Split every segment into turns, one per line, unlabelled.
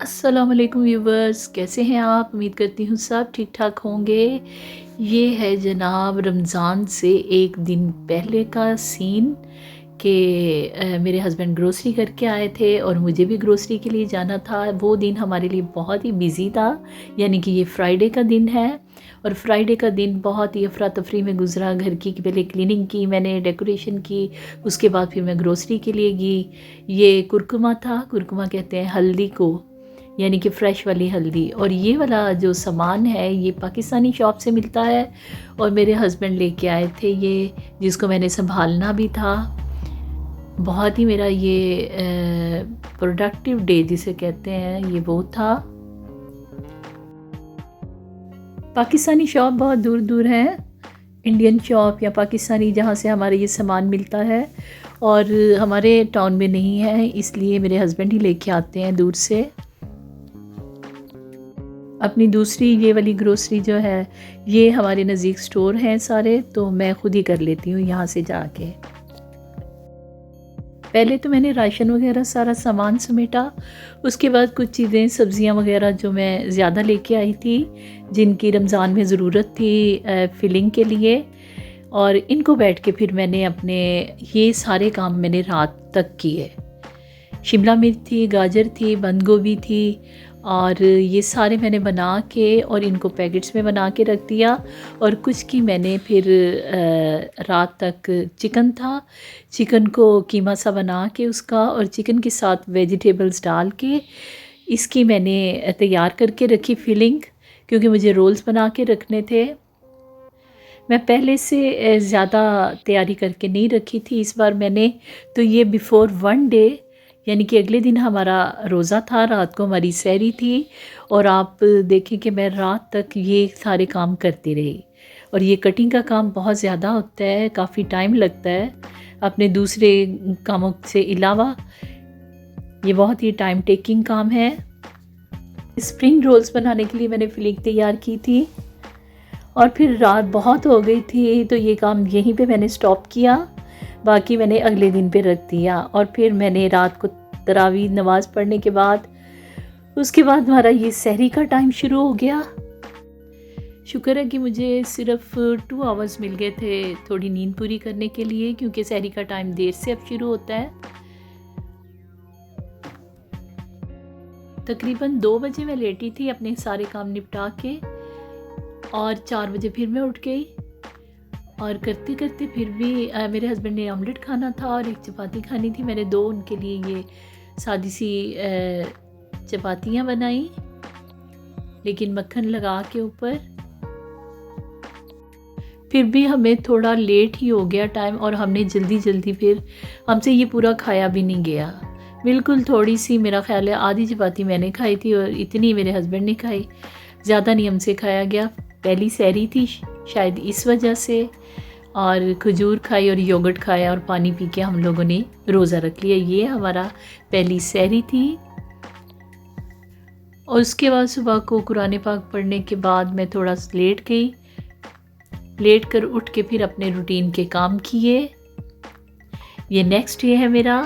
अस्सलाम वालेकुम व्यूवर्स, कैसे हैं आप? उम्मीद करती हूँ सब ठीक ठाक होंगे। ये है जनाब रमज़ान से एक दिन पहले का सीन कि मेरे हस्बैंड ग्रोसरी करके आए थे और मुझे भी ग्रोसरी के लिए जाना था। वो दिन हमारे लिए बहुत ही बिज़ी था, यानी कि ये फ्राइडे का दिन है और फ्राइडे का दिन बहुत ही अफरा तफरी में गुज़रा। घर की पहले क्लीनिंग की मैंने, डेकोरेशन की, उसके बाद फिर मैं ग्रोसरी के लिए गई। ये कुरकुमा था, कुरकुमा कहते हैं हल्दी को, यानी कि फ़्रेश वाली हल्दी। और ये वाला जो सामान है ये पाकिस्तानी शॉप से मिलता है और मेरे हस्बैंड लेके आए थे ये, जिसको मैंने संभालना भी था। बहुत ही मेरा ये प्रोडक्टिव डे जिसे कहते हैं ये वो था। पाकिस्तानी शॉप बहुत दूर दूर हैं, इंडियन शॉप या पाकिस्तानी जहाँ से हमारे ये सामान मिलता है, और हमारे टाउन में नहीं है, इसलिए मेरे हस्बैंड ही लेके आते हैं दूर से। अपनी दूसरी ये वाली ग्रोसरी जो है ये हमारे नज़दीक स्टोर हैं सारे, तो मैं ख़ुद ही कर लेती हूँ यहाँ से जाके। पहले तो मैंने राशन वगैरह सारा सामान समेटा, उसके बाद कुछ चीज़ें सब्ज़ियाँ वगैरह जो मैं ज़्यादा लेके आई थी, जिनकी रमज़ान में ज़रूरत थी फिलिंग के लिए, और इनको बैठ के फिर मैंने अपने ये सारे काम मैंने रात तक किए। शिमला मिर्च थी, गाजर थी, बंद गोभी थी, और ये सारे मैंने बना के और इनको पैकेट्स में बना के रख दिया। और कुछ की मैंने फिर रात तक चिकन था, चिकन को कीमा सा बना के उसका और चिकन के साथ वेजिटेबल्स डाल के इसकी मैंने तैयार करके रखी फिलिंग, क्योंकि मुझे रोल्स बना के रखने थे। मैं पहले से ज़्यादा तैयारी करके नहीं रखी थी इस बार मैंने, तो ये बिफ़ोर वन डे, यानी कि अगले दिन हमारा रोज़ा था, रात को हमारी सहरी थी, और आप देखें कि मैं रात तक ये सारे काम करती रही। और ये कटिंग का काम बहुत ज़्यादा होता है, काफ़ी टाइम लगता है अपने दूसरे कामों से अलावा, ये बहुत ही टाइम टेकिंग काम है। स्प्रिंग रोल्स बनाने के लिए मैंने फिलिंग तैयार की थी और फिर रात बहुत हो गई थी, तो ये काम यहीं पे मैंने स्टॉप किया, बाकी मैंने अगले दिन पे रख दिया। और फिर मैंने रात को तरावी नमाज़ पढ़ने के बाद, उसके बाद हमारा ये सहरी का टाइम शुरू हो गया। शुक्र है कि मुझे सिर्फ 2 आवर्स मिल गए थे थोड़ी नींद पूरी करने के लिए, क्योंकि सहरी का टाइम देर से अब शुरू होता है। तकरीबन 2 बजे मैं लेटी थी अपने सारे काम निपटा के, और 4 बजे फिर मैं उठ गई, और करते करते फिर भी मेरे हस्बैंड ने ऑमलेट खाना था और एक चपाती खानी थी। मैंने 2 उनके लिए ये सादी सी चपातियाँ बनाई, लेकिन मक्खन लगा के ऊपर। फिर भी हमें थोड़ा लेट ही हो गया टाइम, और हमने जल्दी जल्दी फिर हमसे ये पूरा खाया भी नहीं गया, बिल्कुल थोड़ी सी, मेरा ख्याल है आधी चपाती मैंने खाई थी और इतनी मेरे हस्बैंड ने खाई, ज़्यादा नहीं हमसे खाया गया। पहली सहरी थी शायद इस वजह से, और खजूर खाई और योगर्ट खाया और पानी पी के हम लोगों ने रोज़ा रख लिया। ये हमारा पहली सहरी थी। और उसके बाद सुबह को कुरान पाक पढ़ने के बाद मैं थोड़ा लेट गई, लेट कर उठ के फिर अपने रूटीन के काम किए। ये नेक्स्ट डे है मेरा।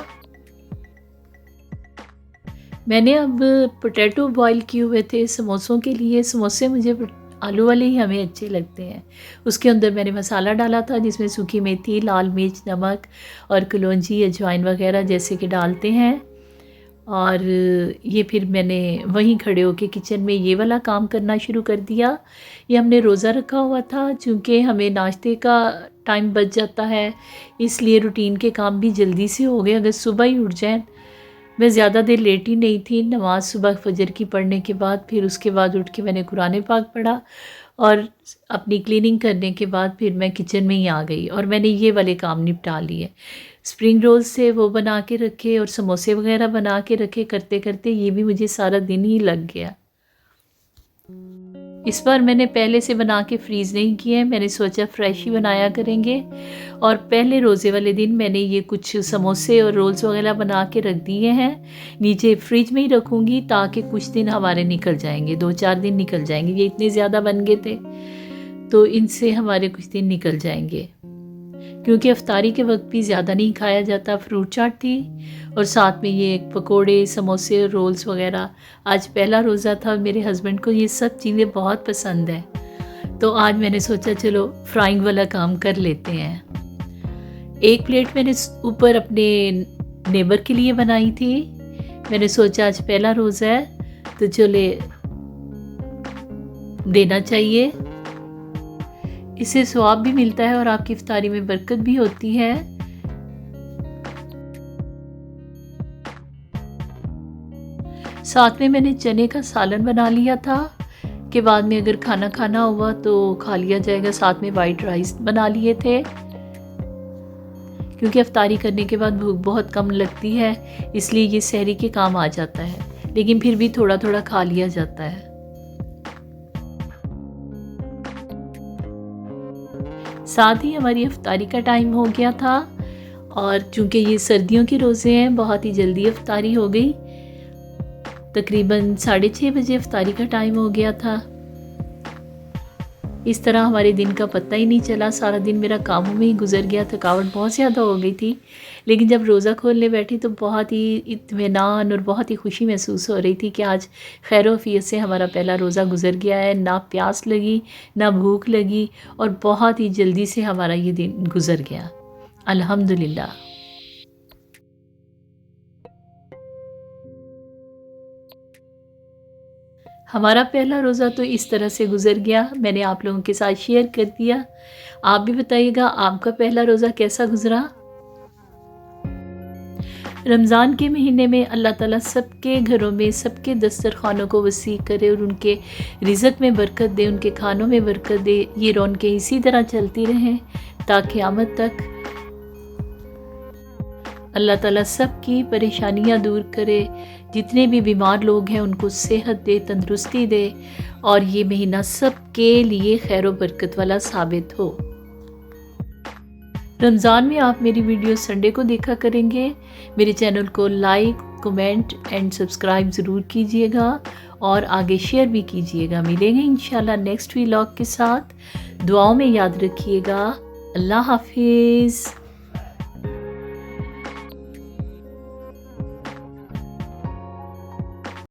मैंने अब पोटैटो बॉईल किए हुए थे समोसों के लिए। समोसे मुझे आलू वाले ही हमें अच्छे लगते हैं। उसके अंदर मैंने मसाला डाला था, जिसमें सूखी मेथी, लाल मिर्च, नमक और कलौंजी, अजवाइन वगैरह जैसे कि डालते हैं। और ये फिर मैंने वहीं खड़े होके किचन में ये वाला काम करना शुरू कर दिया। ये हमने रोज़ा रखा हुआ था, चूँकि हमें नाश्ते का टाइम बच जाता है, इसलिए रूटीन के काम भी जल्दी से हो गए। अगर सुबह ही उठ जाएँ, मैं ज़्यादा देर लेटी नहीं थी। नमाज़ सुबह फजर की पढ़ने के बाद फिर उसके बाद उठ के मैंने कुरान पाक पढ़ा, और अपनी क्लीनिंग करने के बाद फिर मैं किचन में ही आ गई और मैंने ये वाले काम निपटा लिए। स्प्रिंग रोल्स से वो बना के रखे और समोसे वगैरह बना के रखे, करते करते ये भी मुझे सारा दिन ही लग गया। इस बार मैंने पहले से बना के फ्रीज़ नहीं किए, मैंने सोचा फ्रेश ही बनाया करेंगे। और पहले रोज़े वाले दिन मैंने ये कुछ समोसे और रोल्स वगैरह बना के रख दिए हैं, नीचे फ्रिज में ही रखूँगी ताकि कुछ दिन हमारे निकल जाएंगे, 2-4 दिन निकल जाएंगे। ये इतने ज़्यादा बन गए थे तो इनसे हमारे कुछ दिन निकल जाएंगे। क्योंकि अफ्तारी के वक्त भी ज़्यादा नहीं खाया जाता। फ्रूट चाट थी और साथ में ये पकोड़े, समोसे, रोल्स वगैरह। आज पहला रोज़ा था और मेरे हस्बैंड को ये सब चीज़ें बहुत पसंद है, तो आज मैंने सोचा चलो फ्राइंग वाला काम कर लेते हैं। एक प्लेट मैंने ऊपर अपने नेबर के लिए बनाई थी। मैंने सोचा आज पहला रोज़ा है तो चले देना चाहिए, इससे सवाब भी मिलता है और आपकी इफ्तारी में बरकत भी होती है। साथ में मैंने चने का सालन बना लिया था कि बाद में अगर खाना खाना हुआ तो खा लिया जाएगा। साथ में वाइट राइस बना लिए थे, क्योंकि इफ्तारी करने के बाद भूख बहुत कम लगती है, इसलिए ये सहरी के काम आ जाता है, लेकिन फिर भी थोड़ा थोड़ा खा लिया जाता है। साथ ही हमारी इफ्तारी का टाइम हो गया था और चूंकि ये सर्दियों के रोज़े हैं, बहुत ही जल्दी इफ्तारी हो गई। तकरीबन 6:30 बजे इफ्तारी का टाइम हो गया था। इस तरह हमारे दिन का पता ही नहीं चला, सारा दिन मेरा कामों में ही गुजर गया। थकावट बहुत ज़्यादा हो गई थी, लेकिन जब रोज़ा खोलने बैठी तो बहुत ही इत्मीनान और बहुत ही खुशी महसूस हो रही थी कि आज खैर वफ़ियत से हमारा पहला रोज़ा गुजर गया है। ना प्यास लगी, ना भूख लगी और बहुत ही जल्दी से हमारा ये दिन गुजर गया, अल्हम्दुलिल्लाह। हमारा पहला रोज़ा तो इस तरह से गुज़र गया, मैंने आप लोगों के साथ शेयर कर दिया। आप भी बताइएगा आपका पहला रोज़ा कैसा गुज़रा। रमज़ान के महीने में अल्लाह ताला सबके घरों में, सबके दस्तरखानों को वसी करे और उनके रिज़्क़ में बरकत दे, उनके खानों में बरकत दे। ये रौनकें इसी तरह चलती रहें ता क़यामत तक। अल्लाह ताला सबकी परेशानियां दूर करे, जितने भी बीमार लोग हैं उनको सेहत दे, तंदुरुस्ती दे और ये महीना सबके लिए खैर व बरकत वाला साबित हो। रमज़ान में आप मेरी वीडियो संडे को देखा करेंगे। मेरे चैनल को लाइक, कमेंट एंड सब्सक्राइब ज़रूर कीजिएगा और आगे शेयर भी कीजिएगा। मिलेंगे इंशाल्लाह नेक्स्ट व्लॉग के साथ। दुआओं में याद रखिएगा। अल्लाह हाफिज़।